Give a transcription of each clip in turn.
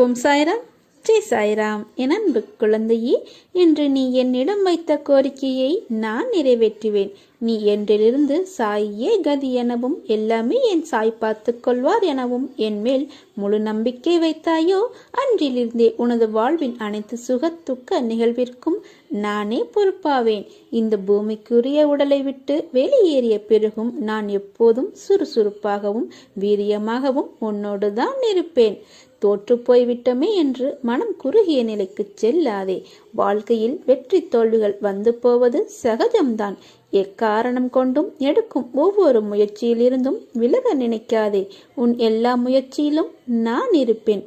ஓம் சாய்ராம், ஜெய் சாய்ராம். என் அன்பு குழந்தையே, இன்று நீ என்னிடம் வைத்த கோரிக்கையை நான் நிறைவேற்றுவேன். நீ என்றிலிருந்து சாயே கதி எனவும் எல்லாமே என் சாய் பார்த்து கொள்வார் எனவும் என் மேல் முழு நம்பிக்கை வைத்தாயோ, அன்றிலிருந்தே உனது வாழ்வின் அனைத்து சுக துக்க நிகழ்விற்கும் நானே பொறுப்பாவேன். இந்த பூமிக்குரிய உடலை விட்டு வெளியேறிய பிறகும் நான் எப்போதும் சுறுசுறுப்பாகவும் வீரியமாகவும் உன்னோடு தான் இருப்பேன். தோற்று போய்விட்டோமே என்று மனம் குறுகிய நிலைக்கு செல்லாதே. வாழ்க்கையில் வெற்றி தோல்விகள் வந்து போவது சகஜம்தான். எக்காரணம் கொண்டும் எடுக்கும் ஒவ்வொரு முயற்சியிலிருந்தும் விலக நினைக்காதே. உன் எல்லா முயற்சியிலும் நான் இருப்பேன்.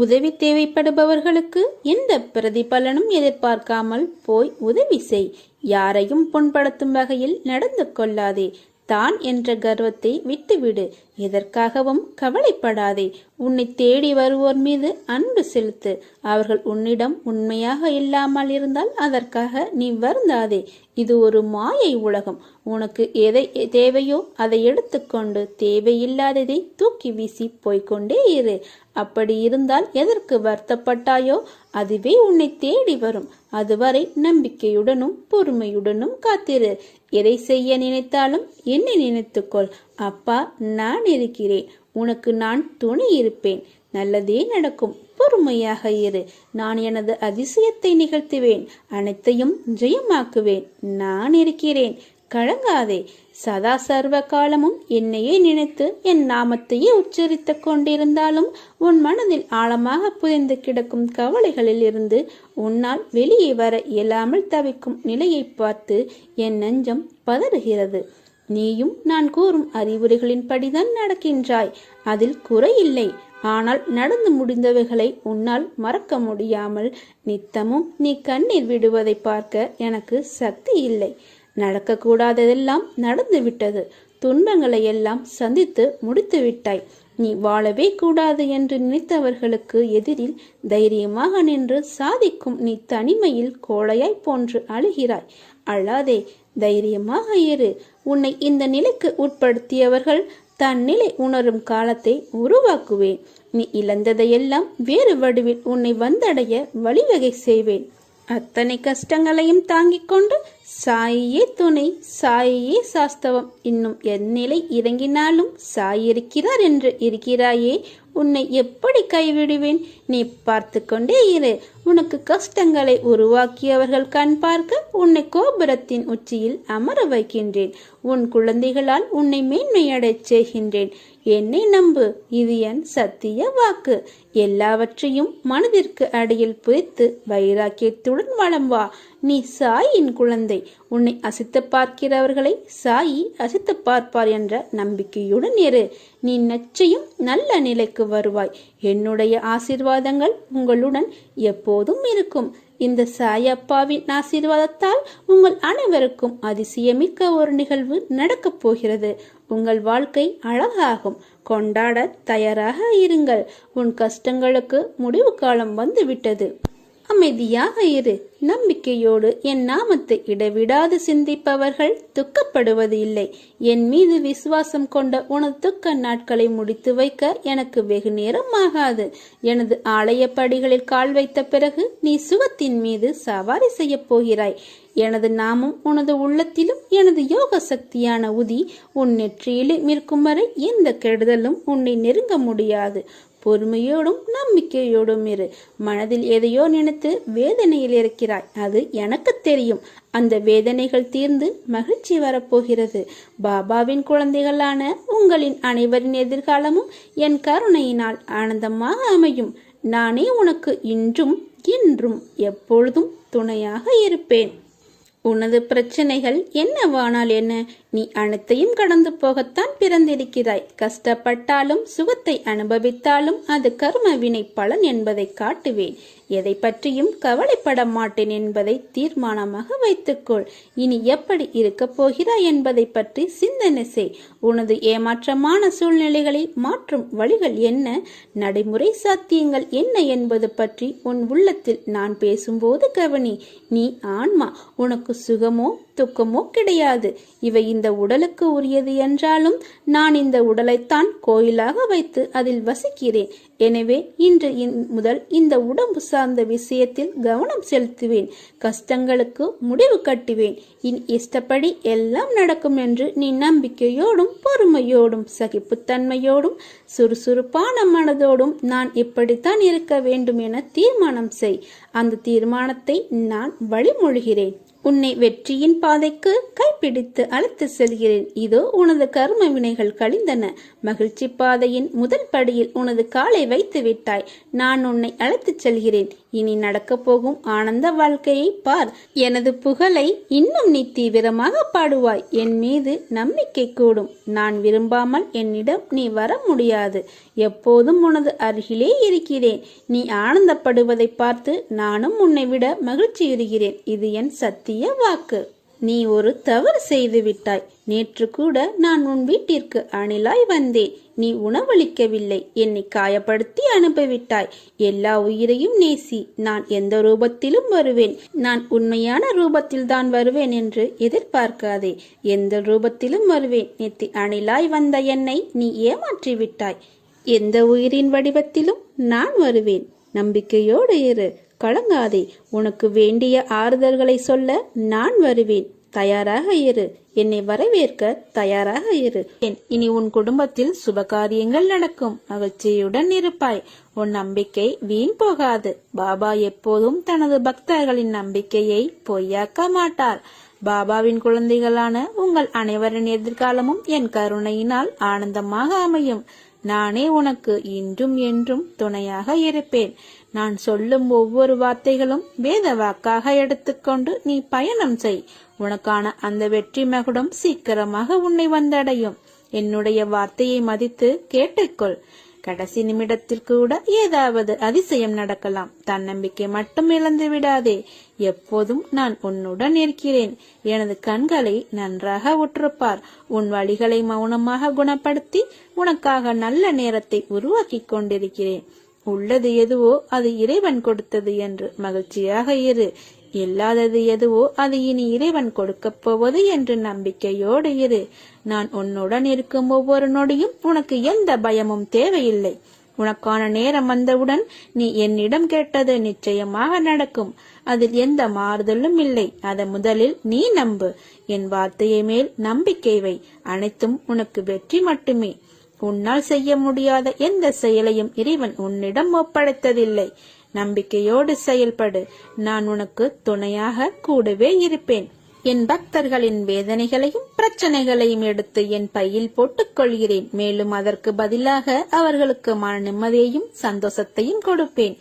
உதவி தேவைப்படுபவர்களுக்கு எந்த பிரதிபலனும் எதிர்பார்க்காமல் போய் உதவி செய். யாரையும் புண்படுத்தும் வகையில் நடந்து கொள்ளாதே. தான் என்ற கர்வத்தை விட்டுவிடு. எதற்காகவும் கவலைப்படாதே. உன்னை தேடி வருவோர் மீது அன்பு செலுத்து. அவர்கள் உன்னிடம் உண்மையாக இல்லாமல் இருந்தால் அதற்காக நீ வருந்தாதே. இது ஒரு மாயை உலகம். உனக்கு எதை தேவையோ அதை எடுத்துக்கொண்டு தேவையில்லாததை தூக்கி வீசி போய்கொண்டே இரு. அப்படி இருந்தால் எதற்கு வருத்தப்பட்டாயோ அதுவே உன்னை தேடி வரும். அதுவரை நம்பிக்கையுடனும் பொறுமையுடனும் காத்திரு. எதை செய்ய நினைத்தாலும் என்னை நினைத்துக்கொள். அப்பா, நான் இருக்கிறேன். உனக்கு நான் துணை இருப்பேன். நல்லதே நடக்கும். பொறுமையாக இரு. நான் எனது அதிசயத்தை நிகழ்த்துவேன். அனைத்தையும் ஜெயமாக்குவேன். நான் இருக்கிறேன். கலங்காதே. சதா சர்வ காலமும் என்னையே நினைத்து என் நாமத்தையே உச்சரித்து கொண்டிருந்தாலும் உன் மனதில் ஆழமாக புதைந்து கிடக்கும் கவலைகளில் இருந்து உன்னால் வெளியே வர இயலாமல் தவிக்கும் நிலையை பார்த்து என் நெஞ்சம் பதறுகிறது. நீயும் நான் கூறும் அறிவுரைகளின்படிதான் நடக்கின்றாய். அதில் குறையில்லை. ஆனால் நடந்து முடிந்தவைகளை உன்னால் மறக்க முடியாமல் நித்தமும் நீ கண்ணீர் விடுவதை பார்க்க எனக்கு சக்தி இல்லை. நடக்கக்கூடாததெல்லாம் நடந்து விட்டது. துன்பங்களை எல்லாம் சந்தித்து முடித்து விட்டாய். நீ வாழவே கூடாது என்று நினைத்தவர்களுக்கு எதிரில் தைரியமாக நின்று சாதிக்கும் நீ தனிமையில் கோழையாய் போன்று அழுகிறாய். அழாதே, தைரியமாக இரு. உன்னை இந்த நிலைக்கு உட்படுத்தியவர்கள் தன் நிலை உணரும் காலத்தை உருவாக்குவேன். நீ இழந்ததையெல்லாம் வேறு வடிவில் உன்னை வந்தடைய வழிவகை செய்வேன். அத்தனை கஷ்டங்களையும் தாங்கிக் கொண்டு சாயே துணை, சாயே சாஸ்தவம். இன்னும் என் நிலை இறங்கினாலும் சாய் இருக்கிறார் என்று இருக்கிறாயே. உன்னை எப்படி கைவிடுவேன்? நீ பார்த்து கொண்டே இரு. உனக்கு கஷ்டங்களை உருவாக்கியவர்கள் கண் பார்க்க உன்னை கோபுரத்தின் உச்சியில் அமர வைக்கின்றேன். உன் குழந்தைகளால் உன்னை மேன்மையடைச் செய்கின்றேன். என்னை நம்பு. இது என் சத்திய வாக்கு. எல்லாவற்றையும் மனதிற்கு அடியில் புதைத்து வைராக்கியத்துடன் வலம் வா. நீ சாயின் குழந்தை. உன்னை அசித்து பார்க்கிறவர்களை சாயி அசித்து பார்ப்பார் என்ற நம்பிக்கையுடன் இரு. நீ நிச்சயம் நல்ல நிலைக்கு வருவாய். என்னுடைய ஆசீர்வாதங்கள் உங்களுடன் எப்போதும் இருக்கும். இந்த சாயப்பாவின் ஆசீர்வாதத்தால் உங்கள் அனைவருக்கும் அதிசயமிக்க ஒரு நிகழ்வு நடக்கப் போகிறது. உங்கள் வாழ்க்கை அழகாகும். கொண்டாட தயாராக இருங்கள். உன் கஷ்டங்களுக்கு முடிவு காலம் வந்துவிட்டது. அமைதியாக இரு. நம்பிக்கையோடு என் நாமத்தை இடைவிடாது சிந்திப்பவர்கள் துக்கப்படுவது இல்லை. என் மீது விசுவாசம் கொண்ட உனது துக்க நாட்களை முடித்து வைக்க எனக்கு வெகு நேரம் ஆகாது. எனது ஆலய படிகளில் கால் வைத்த பிறகு நீ சுகத்தின் மீது சவாரி செய்ய போகிறாய். எனது நாமம் உனது உள்ளத்திலும் எனது யோக சக்தியான உதி உன் நெற்றியிலும் இருக்கும் வரை எந்த கெடுதலும் உன்னை நெருங்க முடியாது. பொறுமையோடும் நம்பிக்கையோடும் இரு. மனதில் எதையோ நினைத்து வேதனையில் இருக்கிறாய். அது எனக்கு தெரியும். அந்த வேதனைகள் தீர்ந்து மகிழ்ச்சி வரப்போகிறது. பாபாவின் குழந்தைகளான உங்களின் அனைவரின் எதிர்காலமும் என் கருணையினால் ஆனந்தமாக அமையும். நானே உனக்கு இன்றும் இன்றும் எப்பொழுதும் துணையாக இருப்பேன். உனது பிரச்சனைகள் என்னவானால் என்ன? நீ அனைத்தையும் கடந்து போகத்தான் பிறந்திருக்கிறாய். கஷ்டப்பட்டாலும் சுகத்தை அனுபவித்தாலும் அது கர்ம வினை பலன் என்பதை காட்டுவேன். எதை பற்றியும் கவலைப்பட மாட்டேன் என்பதை தீர்மானமாக வைத்துக்கொள். இனி எப்படி இருக்க போகிறாய் என்பதை பற்றி சிந்தனை செய். உனது ஏமாற்றமான சூழ்நிலைகளை மாற்றும் வழிகள் என்ன, நடைமுறை சாத்தியங்கள் என்ன என்பது பற்றி உன் உள்ளத்தில் நான் பேசும்போது கவனி. நீ ஆன்மா. உனக்கு சுகமோ துக்கமோ கிடையாது. இவை இந்த உடலுக்கு உரியது என்றாலும் நான் இந்த உடலைத்தான் கோயிலாக வைத்து அதில் வசிக்கிறேன். எனவே இன்று முதல் இந்த உடம்பு சார்ந்த விஷயத்தில் கவனம் செலுத்துவேன். கஷ்டங்களுக்கு முடிவு கட்டுவேன். என் இஷ்டப்படி எல்லாம் நடக்கும் என்று நீ நம்பிக்கையோடும் பொறுமையோடும் சகிப்புத்தன்மையோடும் சுறுசுறுப்பான மனதோடும் நான் இப்படித்தான் இருக்க வேண்டும் என தீர்மானம் செய். அந்த தீர்மானத்தை நான் வழிமொழிகிறேன். உன்னை வெற்றியின் பாதைக்கு கைப்பிடித்து அழைத்து செல்கிறேன். இதோ உனது கர்ம வினைகள் கழிந்தன. மகிழ்ச்சி பாதையின் முதல் படியில் உனது காலை வைத்து விட்டாய். நான் உன்னை அழைத்து செல்கிறேன். இனி நடக்கப் போகும் ஆனந்த வாழ்க்கையை பார். எனது புகழை இன்னும் நீ தீவிரமாக பாடுவாய். என் மீது நம்பிக்கை கூடும். நான் விரும்பாமல் என்னிடம் நீ வர முடியாது. எப்போதும் உனது அருகிலே இருக்கிறேன். நீ ஆனந்தப்படுவதை பார்த்து நானும் உன்னை விட மகிழ்ச்சியுறுகிறேன். இது என் சத்திய வாக்கு. நீ ஒரு தவறு செய்து விட்டாய். நேற்று கூட நான் உன் வீட்டிற்கு அணிலாய் வந்தேன். நீ உணவளிக்கவில்லை. என்னை காயப்படுத்தி அனுப்பிவிட்டாய். எல்லா உயிரையும் நேசி. நான் எந்த ரூபத்திலும் வருவேன். நான் உண்மையான ரூபத்தில் தான் வருவேன் என்று எதிர்பார்க்காதே. எந்த ரூபத்திலும் வருவேன். நேற்று அணிலாய் வந்த என்னை நீ ஏமாற்றி விட்டாய். எந்த உயிரின் வடிவத்திலும் நான் வருவேன். நம்பிக்கையோடு இரு. கலங்காதே. உனக்கு வேண்டிய ஆறுதல்களை சொல்ல நான் வருவேன். தயாராக இரு. என்னை வரவேற்க தயாராக இரு. இனி உன் குடும்பத்தில் சுபகாரியங்கள் நடக்கும். மகிழ்ச்சியுடன் இருப்பாய். உன் நம்பிக்கை வீண் போகாது. பாபா எப்போதும் தனது பக்தர்களின் நம்பிக்கையை பொய்யாக்க மாட்டார். பாபாவின் குழந்தைகளான உங்கள் அனைவரின் எதிர்காலமும் என் கருணையினால் ஆனந்தமாக அமையும். நானே உனக்கு இன்றும் என்றும் துணையாக இருப்பேன். நான் சொல்லும் ஒவ்வொரு வார்த்தைகளும் வேத வாக்காக எடுத்துக்கொண்டு நீ பயணம் செய். உனக்கான அந்த வெற்றி மகுடம் சீக்கிரமாக உன்னை வந்தடையும். என்னுடைய வார்த்தையை மதித்து கேட்டுக்கொள். கடைசி நிமிடத்தில் கூட ஏதாவது அதிசயம் நடக்கலாம். தன்னம்பிக்கை மட்டும் இழந்து விடாதே. எப்போதும் நான் உன்னுடன் இருக்கிறேன். எனது கண்களை நன்றாக உற்றுப்பார். உன் வழிகளை மௌனமாக குணப்படுத்தி உனக்காக நல்ல நேரத்தை உருவாக்கி கொண்டிருக்கிறேன். உள்ளது எதுவோ அது இறைவன் கொடுத்தது என்று மகிழ்ச்சியாக இரு. இல்லாதது எதுவோ அது இனி இறைவன் கொடுக்கப் போவது என்று நம்பிக்கையோடு இரு. நான் உன்னுடன் இருக்கும் ஒவ்வொரு நொடியும் உனக்கு எந்த பயமும் தேவையில்லை. உனக்கான நேரம் வந்தவுடன் நீ என்னிடம் கேட்டது நிச்சயமாக நடக்கும். அதில் எந்த மாறுதலும் இல்லை. அதை முதலில் நீ நம்பு. என் வார்த்தையை மேல் நம்பிக்கை வை. அனைத்தும் உனக்கு வெற்றி மட்டுமே. உன்னால் செய்ய முடியாத எந்த செயலையும் இறைவன் உன்னிடம் ஒப்படைத்ததில்லை. நம்பிக்கையோடு செயல்படு. நான் உனக்கு துணையாக கூடவே இருப்பேன். என் பக்தர்களின் வேதனைகளையும் பிரச்சனைகளையும் எடுத்து என் பையில் போட்டுக் கொள்கிறேன். மேலும் அதற்கு பதிலாக அவர்களுக்கு மன நிம்மதியையும் சந்தோஷத்தையும் கொடுப்பேன்.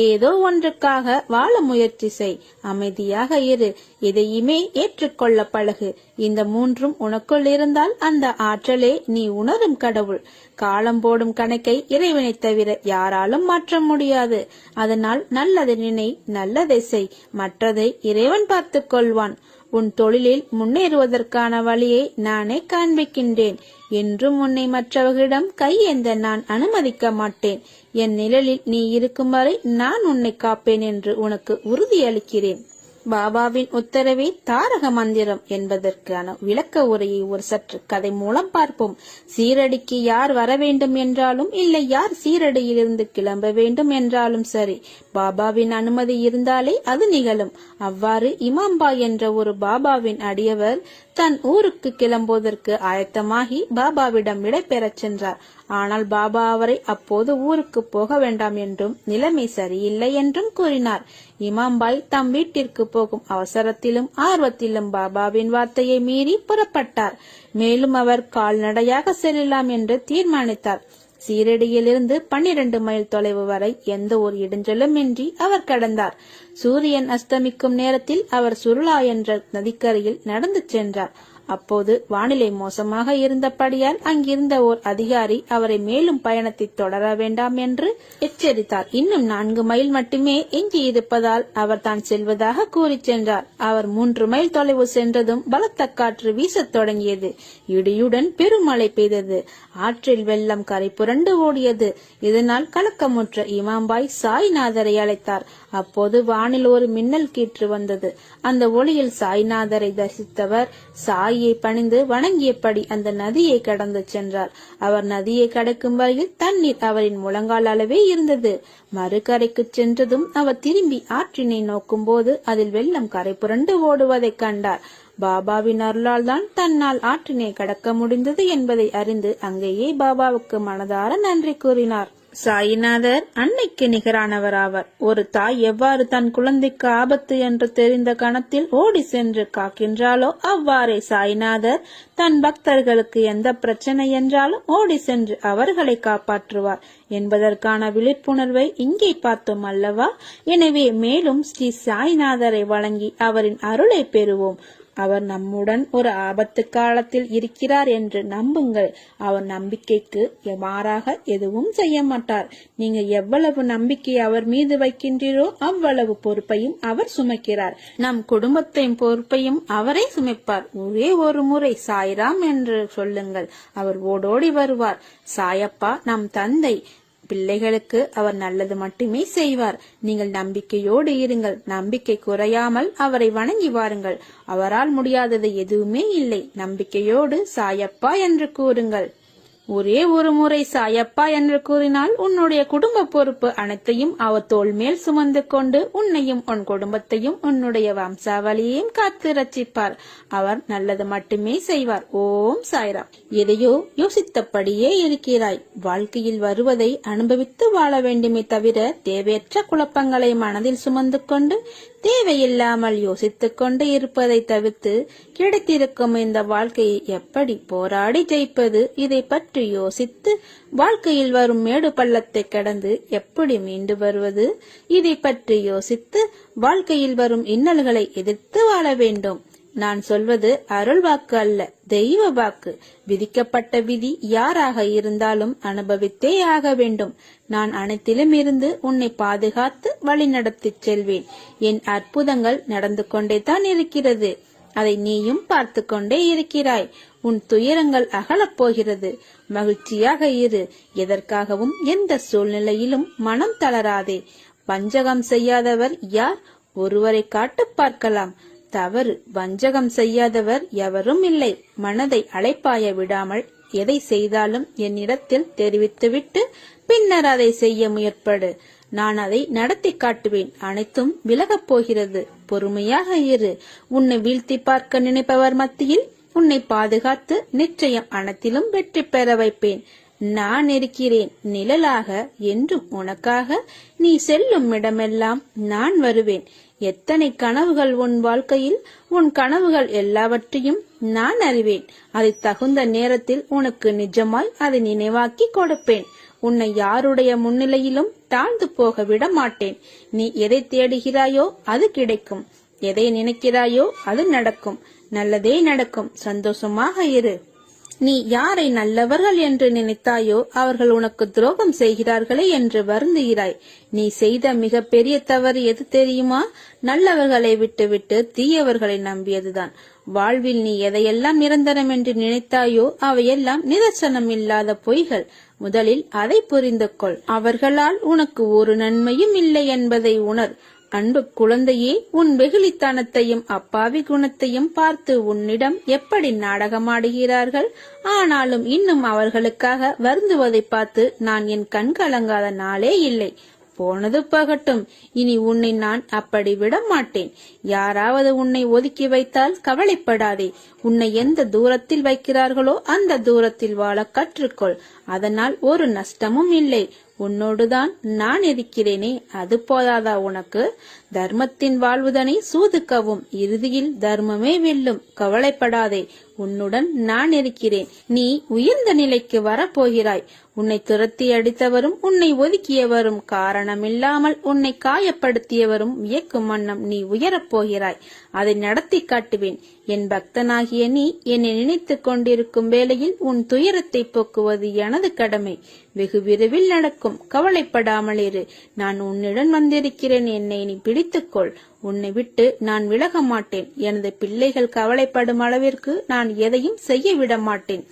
ஏதோ ஒன்றுக்காக வாழ முயற்சி செய். அமைதியாக இரு. எதையுமே ஏற்றுக்கொள்ள பழகு. இந்த மூன்றும் உனக்குள் இருந்தால் அந்த ஆற்றலே நீ உணரும் கடவுள். காலம் போடும் கணக்கை இறைவனை தவிர யாராலும் மாற்ற முடியாது. அதனால் நல்லதை நினை, நல்லதை செய். மற்றதை இறைவன் பார்த்துக் கொள்வான். உன் தொழிலில் முன்னேறுவதற்கான வழியை நானே காண்பிக்கின்றேன். என்றும் உன்னை மற்றவர்களிடம் கையேந்த நான் அனுமதிக்க மாட்டேன். என் நிழலில் நீ இருக்கும் வரை நான் உன்னை காப்பேன் என்று உனக்கு உறுதியளிக்கிறேன். பாபாவின் உத்தரவே தாரக மந்திரம் என்பதற்கான விளக்க உரையை ஒரு சற்று கதை மூலம் பார்ப்போம். சீரடிக்கு யார் வர வேண்டும் என்றாலும் இல்லை, யார் சீரடியிலிருந்து கிளம்ப வேண்டும் என்றாலும் சரி, பாபாவின் அனுமதி இருந்தாலே அது நிகழும். அவ்வாறு இமாம்பாய் என்ற ஒரு பாபாவின் அடியவர் தன் ஊருக்கு கிளம்புவதற்கு ஆயத்தமாகி பாபாவிடம் விடை பெறச் சென்றார். ஆனால் பாபா அவரை அப்போது ஊருக்கு போக வேண்டாம் என்றும் நிலைமை சரியில்லை என்றும் கூறினார். இமாம்பாய் தம் வீட்டிற்கு போகும் அவசரத்திலும் ஆர்வத்திலும் பாபாவின் வார்த்தையை மீறி புறப்பட்டார். மேலும் அவர் கால்நடையாக செல்லலாம் என்று தீர்மானித்தார். சீரடியிலிருந்து 12 மைல் தொலைவு வரை எந்த ஒரு இடைஞ்சலும் இன்றி அவர் கடந்தார். சூரியன் அஸ்தமிக்கும் நேரத்தில் அவர் சுருளா என்ற நதிக்கரையில் நடந்து சென்றார். அப்போது வானிலை மோசமாக இருந்தபடியால் அங்கிருந்த ஓர் அதிகாரி அவரை மேலும் பயணத்தை தொடர வேண்டாம் என்று எச்சரித்தார். இன்னும் 4 மைல் மட்டுமே எஞ்சி இருப்பதால் அவர் தான் செல்வதாக கூறி சென்றார். அவர் 3 மைல் தொலைவு சென்றதும் பலத்த காற்று வீசத் தொடங்கியது. இடியுடன் பெருமழை பெய்தது. ஆற்றில் வெள்ளம் கரை புரண்டு ஓடியது. இதனால் கலக்கமுற்ற இமாம்பாய் சாய்நாதரை அழைத்தார். அப்போது வானில் ஒரு மின்னல் கீற்று வந்தது. அந்த ஒளியில் சாய்நாதரை தரிசித்தவர், சாய் தாயை பணிந்து வணங்கியபடி அந்த நதியை கடந்து சென்றார். அவர் நதியை கடக்கும் வரையில் தண்ணீர் அவரின் முழங்கால் அளவே இருந்தது. மறுகரைக்கு சென்றதும் அவர் திரும்பி ஆற்றினை நோக்கும் போது அதில் வெள்ளம் கரை புரண்டு ஓடுவதைக் கண்டார். பாபாவின் அருளால் தான் தன்னால் ஆற்றினை கடக்க முடிந்தது என்பதை அறிந்து அங்கேயே பாபாவுக்கு மனதார நன்றி கூறினார். சாயிநாதர் அன்னைக்கு நிகரானவர் ஆவார். ஒரு தாய் எவ்வாறு தன் குழந்தைக்கு ஆபத்து என்று தெரிந்த கணத்தில் ஓடி சென்று காக்கின்றாலோ அவ்வாறே சாயிநாதர் தன் பக்தர்களுக்கு எந்த பிரச்சனை என்றாலும் ஓடி சென்று அவர்களை காப்பாற்றுவார் என்பதற்கான விழிப்புணர்வை இங்கே பார்த்தோம் அல்லவா? எனவே மேலும் ஸ்ரீ சாய்நாதரை வழங்கி அவரின் அருளை பெறுவோம். அவர் நம்முடன் ஒரு ஆபத்து காலத்தில் இருக்கிறார் என்று நம்புங்கள். அவர் நம்பிக்கைக்கு மாறாக எதுவும் செய்ய மாட்டார். நீங்க எவ்வளவு நம்பிக்கை அவர் மீது வைக்கின்றீரோ அவ்வளவு பொறுப்பையும் அவர் சுமக்கிறார். நம் குடும்பத்தின் பொறுப்பையும் அவரே சுமைப்பார். ஒரே ஒரு முறை சாய்ராம் என்று சொல்லுங்கள், அவர் ஓடோடி வருவார். சாயப்பா நம் தந்தை, பிள்ளைகளுக்கு அவர் நல்லது மட்டுமே செய்வார். நீங்கள் நம்பிக்கையோடு இருங்கள். நம்பிக்கை குறையாமல் அவரை வணங்கி வாருங்கள். அவரால் முடியாதது எதுவுமே இல்லை. நம்பிக்கையோடு சாயப்பா என்று கூறுங்கள். ஒரே ஒரு முறை சாயப்பா என்று கூறினால் உன்னுடைய குடும்ப பொறுப்பு அனைத்தையும் அவர் தோள் மேல் சுமந்து கொண்டு உன்னையும் உன் குடும்பத்தையும் உன்னுடைய வம்சாவளியையும் காத்து ரட்சிப்பார். அவர் நல்லது மட்டுமே செய்வார். ஓம் சாய்ராம். எதையோ யோசித்தபடியே இருக்கிறாய். வாழ்க்கையில் வருவதை அனுபவித்து வாழ வேண்டுமே தவிர தேவையற்ற குழப்பங்களை மனதில் சுமந்து கொண்டு தேவையில்லாமல் யோசித்துக் கொண்டு இருப்பதை தவிர்த்து கிடைத்திருக்கும் இந்த வாழ்க்கையை எப்படி போராடி ஜெயிப்பது, இதை பற்றி யோசித்து வாழ்க்கையில் வரும் மேடு பள்ளத்தை கடந்து எப்படி மீண்டு வருவது, இதை பற்றி யோசித்து வாழ்க்கையில் வரும் இன்னல்களை எதிர்த்து வாழ வேண்டும். நான் சொல்வது அருள் வாக்கு அல்ல, தெய்வ வாக்கு. விதிக்கப்பட்ட விதி யாராக இருந்தாலும் அனுபவித்தே ஆக வேண்டும். நான் அனைத்திலும் இருந்து உன்னை பாதுகாத்து வழி நடத்தி செல்வேன். என் அற்புதங்கள் நடந்து கொண்டே தான் இருக்கிறது. அதை நீயும் பார்த்து கொண்டே இருக்கிறாய். உன் துயரங்கள் அகலப் போகிறது. மகிழ்ச்சியாக இரு. எதற்காகவும் எந்த சூழ்நிலையிலும் மனம் தளராதே. வஞ்சகம் செய்யாதவர் யார்? ஒருவரை காட்டு பார்க்கலாம். தவறு. வஞ்சகம் செய்யாதவர் எவரும் இல்லை. மனதை அலைப்பாய விடாமல் எதை செய்தாலும் என்னிடத்தில் தெரிவித்துவிட்டு பின்னர் அதை செய்ய முயற்படு. நான் அதை நடத்தி காட்டுவேன். அனைத்தும் விலகப் போகிறது. பொறுமையாக இரு. உன்னை வீழ்த்தி பார்க்க நினைப்பவர் மத்தியில் உன்னை பாதுகாத்து நிச்சயம் அனைத்திலும் வெற்றி பெற வைப்பேன். நான் இருக்கிறேன் நிழலாக என்றும் உனக்காக. நீ செல்லும் இடமெல்லாம் நான் வருவேன். எத்தனை கனவுகள் உன் வாழ்க்கையில், உன் கனவுகள் எல்லாவற்றையும் நான் அறிவேன். அதை தகுந்த நேரத்தில் உனக்கு நிஜமாய் அதை நினைவாக்கி கொடுப்பேன். உன்னை யாருடைய முன்னிலையிலும் தாழ்ந்து போக விட மாட்டேன். நீ எதை தேடுகிறாயோ அது கிடைக்கும். எதை நினைக்கிறாயோ அது நடக்கும். நல்லதே நடக்கும். சந்தோஷமாக இரு. நீ யாரை நல்லவர்கள் என்று நினைத்தாயோ அவர்கள் உனக்கு துரோகம் செய்கிறார்களே என்று வருந்துகிறாய். நீ செய்த மிக பெரிய தவறு எது தெரியுமா? நல்லவர்களை விட்டுவிட்டு தீயவர்களை நம்பியதுதான். வாழ்வில் நீ எதையெல்லாம் நிரந்தரம் என்று நினைத்தாயோ அவையெல்லாம் நிதர்சனம் இல்லாத பொய்கள். முதலில் அதை புரிந்து கொள். அவர்களால் உனக்கு ஒரு நன்மையும் இல்லை என்பதை உணர். அன்பு குழந்தையே, உன் வெகுளித்தனத்தையும் அப்பாவி குணத்தையும் பார்த்து உன்னிடம் எப்படி நாடகமாடுகிறார்கள். ஆனாலும் இன்னும் அவர்களுக்காக வருந்துவதை பார்த்து நான் என் கண் கலங்காத நாளே இல்லை. போனது போகட்டும். இனி உன்னை நான் அப்படி விட மாட்டேன். யாராவது உன்னை ஒதுக்கி வைத்தால் கவலைப்படாதே. உன்னை எந்த தூரத்தில் வைக்கிறார்களோ அந்த தூரத்தில் வாழ கற்றுக்கொள். அதனால் ஒரு நஷ்டமும் இல்லை. உன்னோடுதான் நான் இருக்கிறேனே, அது போதாதா உனக்கு? தர்மத்தின் வாழ்வுதனை சூதுக்கவும், இறுதியில் தர்மமே வெல்லும். கவலைப்படாதே, உன்னுடன் நான் இருக்கிறேன். நீ உயர்ந்த நிலைக்கு வரப்போகிறாய். உன்னை துரத்தி அடித்தவரும் உன்னை ஒதுக்கியவரும் காரணமில்லாமல் உன்னை காயப்படுத்தியவரும் வியக்கும் வண்ணம் நீ உயரப் போகிறாய். அதை நடத்தி காட்டுவேன். என் பக்தனாகிய நீ என்னை நினைத்து கொண்டிருக்கும் வேளையில் உன் துயரத்தை போக்குவது எனது கடமை. வெகு விரைவில் நடக்கும். கவலைப்படாமல் இரு. நான் உன்னிடம் வந்திருக்கிறேன். என்னை நீ பிடித்துக்கொள். உன்னை விட்டு நான் விலக மாட்டேன். எனது பிள்ளைகள் கவலைப்படும் அளவிற்கு நான் எதையும் செய்ய விட மாட்டேன்.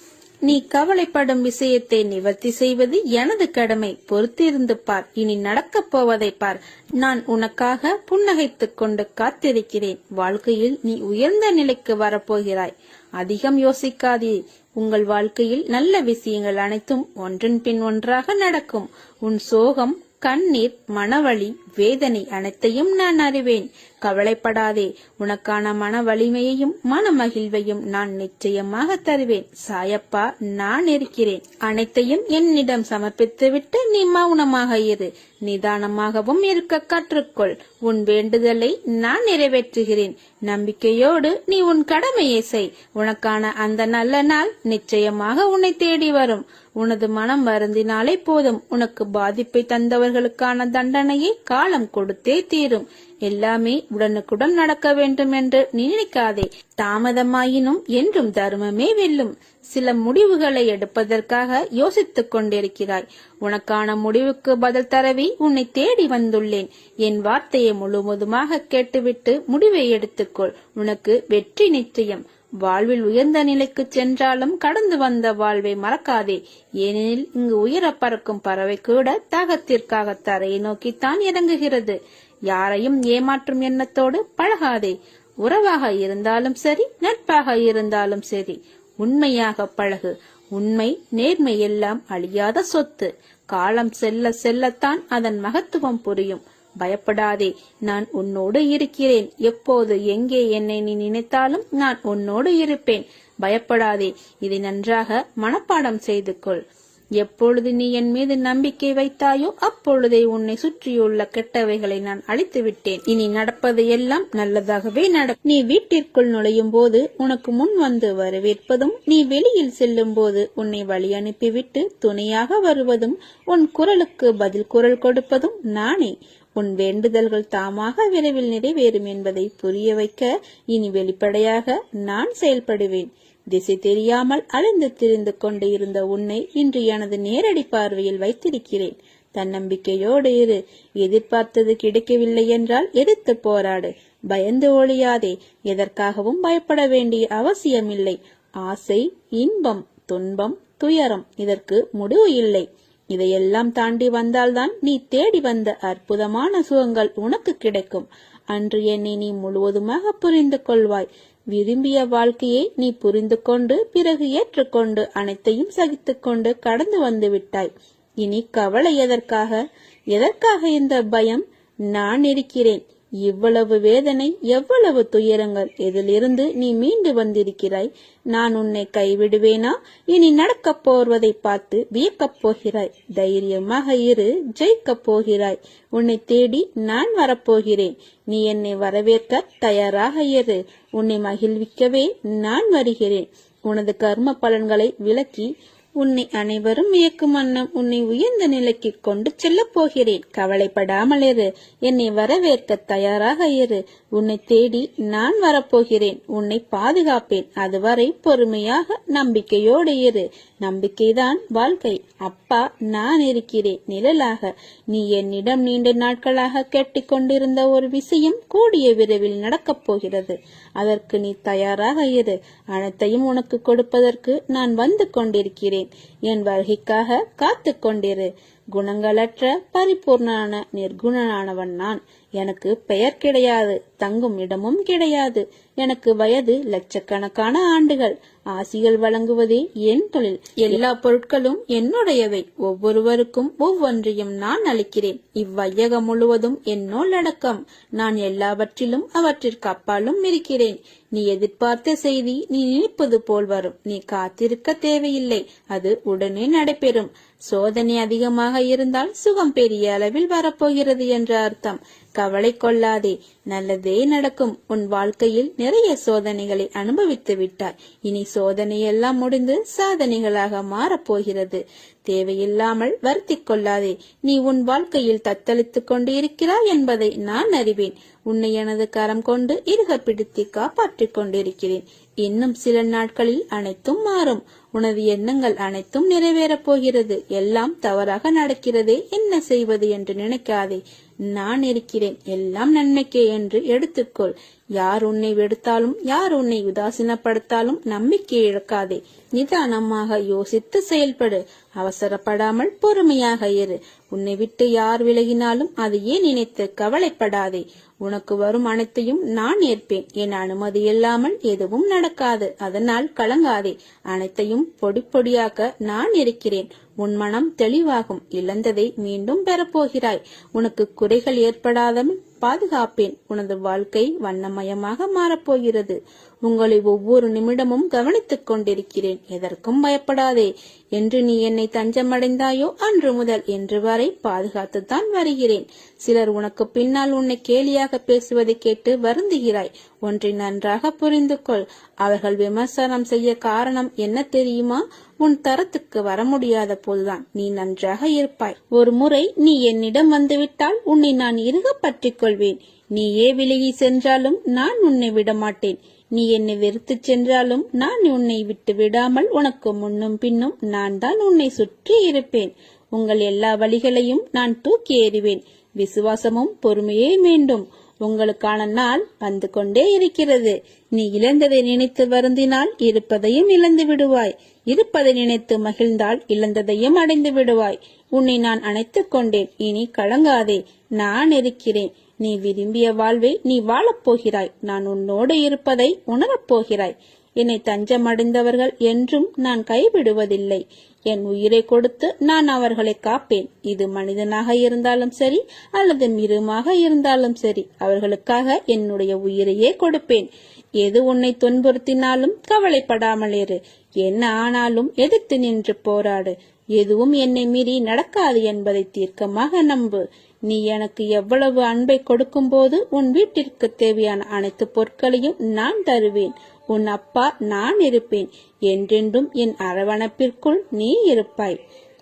நீ கவலைப்படும் விஷயத்தை நிவர்த்தி செய்வது எனது கடமை. பொறுத்திருந்து பார். இனி நடக்கப் போவதை பார். நான் உனக்காக புன்னகைத்துக் கொண்டு காத்திருக்கிறேன். வாழ்க்கையில் நீ உயர்ந்த நிலைக்கு வரப்போகிறாய். அதிகம் யோசிக்காதே. உங்கள் வாழ்க்கையில் நல்ல விஷயங்கள் அனைத்தும் ஒன்றன் பின் ஒன்றாக நடக்கும். உன் சோகம், கண்ணீர், மனவலி, வேதனை அனைத்தையும் நான் அறிவேன். கவலைப்படாதே. உனக்கான மன வலிமையையும் மன மகிழ்வையும் நான் நிச்சயமாக தருவேன். சாயப்பா, நான் இருக்கிறேன். அனைத்தையும் என்னிடம் சமர்ப்பித்துவிட்டு நீ மௌனமாக இரு. நிதானமாகவும் இருக்க கற்றுக்கொள். உன் வேண்டுதலை நான் நிறைவேற்றுகிறேன். நம்பிக்கையோடு நீ உன் கடமையை செய். உனக்கான அந்த நல்ல நாள் நிச்சயமாக உன்னை தேடி வரும். உனது மனம் வருந்தினாலே போதும். உனக்கு பாதிப்பை தந்தவர்களுக்கான தண்டனையை காலம் கொடுத்தே தீரும். எல்லாமே உடனுக்குடன் நடக்க வேண்டும் என்று நினைக்காதே. தாமதமாயினும் என்றும் தர்மமே வெல்லும். சில முடிவுகளை எடுப்பதற்காக யோசித்துக் கொண்டிருக்கிறாய். உனக்கான முடிவுக்கு பதில் தரவே உன்னை தேடி வந்துள்ளேன். என் வார்த்தையை முழுவதுமாக கேட்டுவிட்டு முடிவை எடுத்துக்கொள். உனக்கு வெற்றி நிச்சயம். வாழ்வில் உயர்ந்த நிலைக்கு சென்றாலும் கடந்து வந்த வாழ்வை மறக்காதே. ஏனெனில் இங்கு உயர பறக்கும் பறவை கூட தாகத்திற்காக தரையை நோக்கித்தான் இறங்குகிறது. யாரையும் ஏமாற்றும் எண்ணத்தோடு பழகாதே. உறவாக இருந்தாலும் சரி, நட்பாக இருந்தாலும் சரி, உண்மையாக பழகு. உண்மை, நேர்மை எல்லாம் அழியாத சொத்து. காலம் செல்ல செல்லத்தான் அதன் மகத்துவம் புரியும். பயப்படாதே. நான் உன்னோடு இருக்கிறேன். எப்போது எங்கே என்னை நீ நினைத்தாலும் நான் உன்னோடு இருப்பேன். பயப்படாதே. இதை நன்றாக மனப்பாடம் செய்து கொள். எப்பொழுது நீ என் மீது நம்பிக்கை வைத்தாயோ அப்பொழுதே உன்னை சுற்றியுள்ள கெட்டவைகளை நான் அழித்து விட்டேன். இனி நடப்பது எல்லாம் நல்லதாகவே நடக்கும். நீ வீட்டிற்குள் நுழையும் போது உனக்கு முன் வந்து வரவேற்பதும், நீ வெளியில் செல்லும் போது உன்னை வழி அனுப்பிவிட்டு துணையாக வருவதும், உன் குரலுக்கு பதில் குரல் கொடுப்பதும் நானே. உன் வேண்டுதல்கள் தாமாக விரைவில் நிறைவேறும் என்பதை புரிய வைக்க இனி வெளிப்படையாக நான் செயல்படுவேன். திசை தெரியாமல் அலைந்து திரிந்து கொண்டு இருந்த உன்னை இன்று எனது நேரடி பார்வையில் வைத்திருக்கிறேன். தன்னம்பிக்கையோடு இரு. எதிர்பார்த்தது கிடைக்கவில்லை என்றால் எதிர்த்து போராடு. பயந்து ஒழியாதே. எதற்காகவும் பயப்பட வேண்டிய அவசியமில்லை. ஆசை, இன்பம், துன்பம், துயரம் இதற்கு முடிவு இல்லை. இதையெல்லாம் தாண்டி வந்தால்தான் நீ தேடி வந்த அற்புதமான சுகங்கள் உனக்கு கிடைக்கும். அன்று என்னை நீ முழுவதுமாக புரிந்து கொள்வாய். விரும்பிய வாழ்க்கையை நீ புரிந்து கொண்டு பிறகு ஏற்றுக்கொண்டு அனைத்தையும் சகித்துக்கொண்டு கடந்து வந்து விட்டாய். இனி கவலை எதற்காக? எதற்காக இந்த பயம்? நான் இருக்கிறேன். இவ்வளவு வேதனை, எவ்வளவு துயரங்கள், இதிலிருந்து நீ மீண்டு வந்திருக்கிறாய். நான் உன்னை கைவிடுவேனா? இனி நடக்கப் போவதை பார்த்து வியக்கப் போகிறாய். தைரியமாக இரு. ஜெயிக்கப் போகிறாய். உன்னை தேடி நான் வரப்போகிறேன். நீ என்னை வரவேற்க தயாராக இரு. உன்னை மகிழ்விக்கவே நான் வருகிறேன். உனது கர்ம பலன்களை விலக்கி உன்னை அனைவரும் வியக்கும் வண்ணம் உன்னை உயர்ந்த நிலைக்கு கொண்டு செல்ல போகிறேன். கவலைப்படாமல் இரு. என்னை வரவேற்க தயாராக இரு. உன்னை தேடி நான் வரப்போகிறேன். உன்னை பாதுகாப்பேன். அதுவரை பொறுமையாக நம்பிக்கையோடு இரு. நம்பிக்கைதான் வாழ்க்கை. அப்பா, நான் இருக்கிறேன் நிழலாக. நீ என்னிடம் நீண்ட நாட்களாக கேட்டுக்கொண்டிருந்த ஒரு விஷயம் கூடிய விரைவில் நடக்கப் போகிறது. அதற்கு நீ தயாராக இரு. அனைத்தையும் உனக்கு கொடுப்பதற்கு நான் வந்து கொண்டிருக்கிறேன். என் வருகைக்காக காத்து கொண்டிரு. குணங்களற்ற பரிபூர்ணான நிர்குணனானவன் நான். எனக்கு பெயர் கிடையாது. தங்கும் இடமும் கிடையாது. எனக்கு வயது லட்சக்கணக்கான ஆண்டுகள். ஆசிகள் வழங்குவதே என் தொழில். எல்லா பொருட்களும் என்னுடையவை. ஒவ்வொருவருக்கும் ஒவ்வொன்றையும் நான் அளிக்கிறேன். இவ்வையகம் முழுவதும் என்னோல் அடக்கம். நான் எல்லாவற்றிலும் அவற்றிற்கு அப்பாலும் இருக்கிறேன். நீ எதிர்பார்த்த செய்தி நீ நினைப்பது போல் வரும். நீ காத்திருக்க தேவையில்லை. அது உடனே நடைபெறும். சோதனை அதிகமாக இருந்தால் சுகம் பெரிய அளவில் வரப்போகிறது என்ற அர்த்தம். கவலை கொள்ளாதே. நல்லதே நடக்கும். உன் வாழ்க்கையில் நிறைய சோதனைகளை அனுபவித்து விட்டாய். இனி சோதனை எல்லாம் முடிந்து சாதனைகளாக மாறப்போகிறது. தேவையில்லாமல் வருத்திக் கொள்ளாதே. நீ உன் வாழ்க்கையில் தத்தளித்துக் கொண்டு இருக்கிறாய் என்பதை நான் அறிவேன். உன்னை எனது கரம் கொண்டு இறுக பிடித்து காப்பாற்றிக் கொண்டிருக்கிறேன். இன்னும் சில நாட்களில் அனைத்தும் மாறும். உனது எண்ணங்கள் அனைத்தும் நிறைவேறப் போகிறது. எல்லாம் தவறாக நடக்கிறதே, என்ன செய்வது என்று நினைக்காதே. நான் இருக்கிறேன். எல்லாம் நன்மைக்கே என்று எடுத்துக்கொள். யார் உன்னை வெறுத்தாலும், யார் உன்னை உதாசீனப்படுத்தாலும் நம்பிக்கை இழக்காதே. நிதானமாக யோசித்து செயல்படு. அவசரப்படாமல் பொறுமையாக இரு. உன்னை விட்டு யார் விலகினாலும் அதையே நினைத்து கவலைப்படாதே. உனக்கு வரும் அனைத்தையும் நான் ஏற்பேன். என் அனுமதி இல்லாமல் எதுவும் நடக்காது. அதனால் கலங்காதே. அனைத்தையும் பொடி பொடியாக்க நான் இருக்கிறேன். உன் மனம் தெளிவாகும். இழந்ததை மீண்டும் பெறப்போகிறாய். உனக்கு குறைகள் ஏற்படாமல் பாதுகாப்பேன். உனது வாழ்க்கை வண்ணமயமாக மாறப்போகிறது. உங்களை ஒவ்வொரு நிமிடமும் கவனித்துக் கொண்டிருக்கிறேன். எதற்கும் பயப்படாதே. என்று நீ என்னை தஞ்சமடைந்தாயோ அன்று முதல் என்று வரை பாதுகாத்துத்தான் வருகிறேன். சிலர் உனக்கு பின்னால் உன்னை கேலியாக பேசுவதை கேட்டு வருந்துகிறாய். ஒன்றை நன்றாக புரிந்து கொள். அவர்கள் விமர்சனம் செய்ய காரணம் என்ன தெரியுமா? உன் தரத்துக்கு வர முடியாத போதுதான் நீ நன்றாக இருப்பாய். ஒரு முறை நீ என்னிடம் வந்துவிட்டால் உன்னை நான் இறுக பற்றிக் கொள்வேன். நீயே விலகி சென்றாலும் நான் உன்னை விடமாட்டேன். நீ என்னை வெறுத்து சென்றாலும் நான் உன்னை விட்டு விடாமல் உனக்கு முன்னும் பின்னும் நான் தான் உன்னை சுற்றி இருப்பேன். உங்கள் எல்லா வழிகளையும் நான் தூக்கி எறிவேன். விசுவாசமும் பொறுமையே வேண்டும். உங்களுக்கான நாள் வந்து கொண்டே இருக்கிறது. நீ இழந்ததை நினைத்து வருந்தினால் இருப்பதையும் இழந்து விடுவாய். இருப்பதை நினைத்து மகிழ்ந்தால் இழந்ததையும் அடைந்து விடுவாய். உன்னை நான் அணைத்துக் கொண்டேன். இனி கலங்காதே. நான் இருக்கிறேன். நீ விரும்பிய வாழ்வை நீ வாழப்போகிறாய். நான் உன்னோடு இருப்பதை உணரப்போகிறாய். என்னை தஞ்சமடைந்தவர்கள் என்றும் நான் கைவிடுவதில்லை. என் உயிரை கொடுத்து நான் அவர்களை காப்பேன். இது மனிதனாக இருந்தாலும் சரி அல்லது மிருகமாக இருந்தாலும் சரி, அவர்களுக்காக என்னுடைய உயிரையே கொடுப்பேன். எது உன்னை துன்புறுத்தினாலும் கவலைப்படாமல் இரு. என்ன ஆனாலும் எதிர்த்து நின்று போராடு. எதுவும் என்னை மீறி நடக்காது என்பதை தீர்க்கமாக நம்பு. நீ எனக்கு எவ்வளவு அன்பை கொடுக்கும் போது உன் வீட்டிற்கு தேவையான அனைத்து பொருட்களையும் நான் தருவேன். உன் அப்பா நான் இருப்பேன். என்றென்றும் என் அரவணைப்பிற்குள் நீ இருப்பாய்.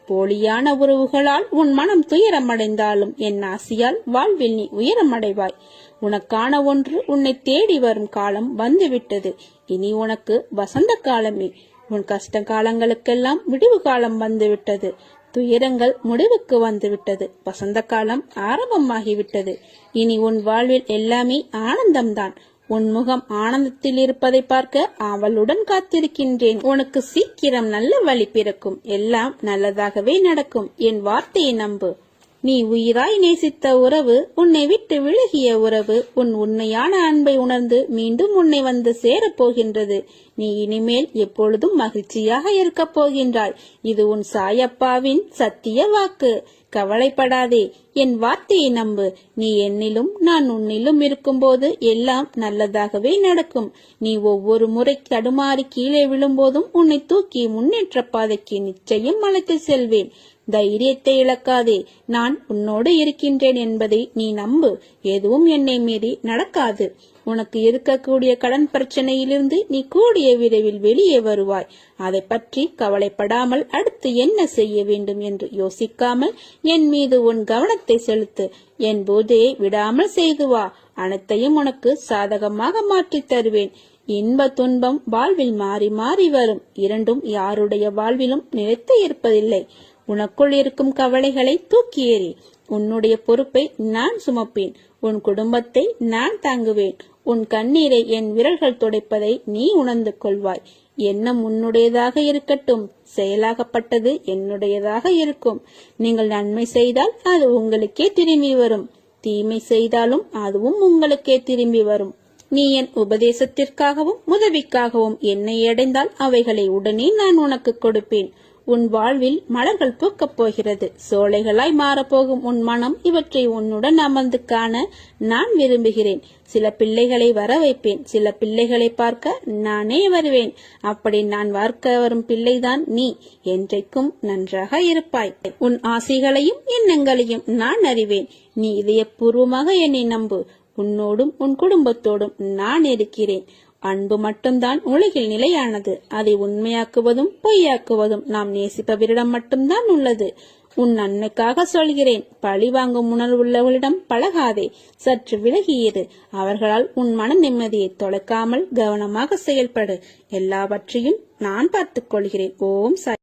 போலியான உறவுகளால் உன் மனம் துயரமடைந்தாலும் என் ஆசியால் வாழ்வில் நீ உயரமடைவாய். உனக்கான ஒன்று உன்னை தேடி வரும் காலம் வந்துவிட்டது. இனி உனக்கு வசந்த காலமே. உன் கஷ்ட காலங்களுக்கெல்லாம் விடிவு காலம் வந்துவிட்டது. துயரங்கள் முடிவுக்கு வந்துவிட்டது. வசந்த காலம் ஆரம்பமாகிவிட்டது. இனி உன் வாழ்வில் எல்லாமே ஆனந்தம்தான். உன் முகம் ஆனந்தத்தில் இருப்பதை பார்க்க அவளுடன் காத்திருக்கின்றேன். உனக்கு சீக்கிரம் நல்ல வழி பிறக்கும். எல்லாம் நல்லதாகவே நடக்கும். என் வார்த்தையை நம்பு. நீ உயிராய் நேசித்த உறவு, உன்னை விட்டு விலகிய உறவு, உன் உண்மையான அன்பை உணர்ந்து மீண்டும் உன்னை வந்து சேரப்போகின்றது. நீ இனிமேல் எப்பொழுதும் மகிழ்ச்சியாக இருக்கப் போகின்றாய். இது உன் சாயப்பாவின் சத்திய வாக்கு. கவலைப்படாதே. என் வார்த்தையை நம்பு. நீ என்னிலும் நான் உன்னிலும் இருக்கும்போது எல்லாம் நல்லதாகவே நடக்கும். நீ ஒவ்வொரு முறை தடுமாறி கீழே விழும்போதும் உன்னை தூக்கி முன்னேற்ற பாதைக்கு நிச்சயம் அழைத்து செல்வேன். தைரியத்தை இழக்காதே. நான் உன்னோடு இருக்கின்றேன் என்பதை நீ நம்பு. எதுவும் என்னை மீறி நடக்காது. உனக்கு இருக்கக்கூடிய கடன் பிரச்சனையிலிருந்து நீ கூடிய விரைவில் வெளியே வருவாய். அதை பற்றி கவலைப்படாமல் அடுத்து என்ன செய்ய வேண்டும் என்று யோசிக்காமல் என் மீது உன் கவனத்தை செலுத்து. என் போதையை விடாமல் செய்து வா. அனைத்தையும் உனக்கு சாதகமாக மாற்றி தருவேன். இன்ப துன்பம் வாழ்வில் மாறி மாறி வரும். இரண்டும் யாருடைய வாழ்விலும் நிலைத்து இருப்பதில்லை. உனக்குள் இருக்கும் கவலைகளை தூக்கி எறி. உன்னுடைய பொறுப்பை நான் சுமப்பேன். உன் குடும்பத்தை நான் தாங்குவேன். உன் கண்ணீரை என் விரல்கள் துடைப்பதை நீ உணர்ந்து கொள்வாய். எண்ணம் உன்னுடையதாக இருக்கட்டும். செயலாகப்பட்டது என்னுடையதாக இருக்கும். நீங்கள் நன்மை செய்தால் அது உங்களுக்கே திரும்பி வரும். தீமை செய்தாலும் அதுவும் உங்களுக்கே திரும்பி வரும். நீ என் உபதேசத்திற்காகவும் உதவிக்காகவும் என்னை அடைந்தால் அவைகளை உடனே நான் உனக்கு கொடுப்பேன். உன் வாழ்வில் மலர்கள் பூக்கப் போகிறது. சோலைகளாய் மாறப்போகும் உன் மனம் இவற்றை உன்னுடன் அமர்ந்து காண நான் விரும்புகிறேன். சில பிள்ளைகளை வர வைப்பேன். சில பிள்ளைகளை பார்க்க நானே வருவேன். அப்படி நான் பார்க்க வரும் பிள்ளைதான் நீ. என்றைக்கும் நன்றாக இருப்பாய். உன் ஆசைகளையும் எண்ணங்களையும் நான் அறிவேன். நீ இதயபூர்வமாக என்னை நம்பு. உன்னோடும் உன் குடும்பத்தோடும் நான் இருக்கிறேன். அன்பு மட்டும்தான் உலகில் நிலையானது. அதை உண்மையாக்குவதும் பொய்யாக்குவதும் நாம் நேசிப்பவரிடம் மட்டும்தான் உள்ளது. உன் நன்மைக்காக சொல்கிறேன். பழி வாங்கும் உணர்வுள்ளவர்களிடம் பழகாதே. சற்று விலகியிரு. அவர்களால் உன் மன நிம்மதியை தொலைக்காமல் கவனமாக செயல்படு. எல்லாவற்றையும் நான் பார்த்துக் கொள்கிறேன். ஓம் சாய்.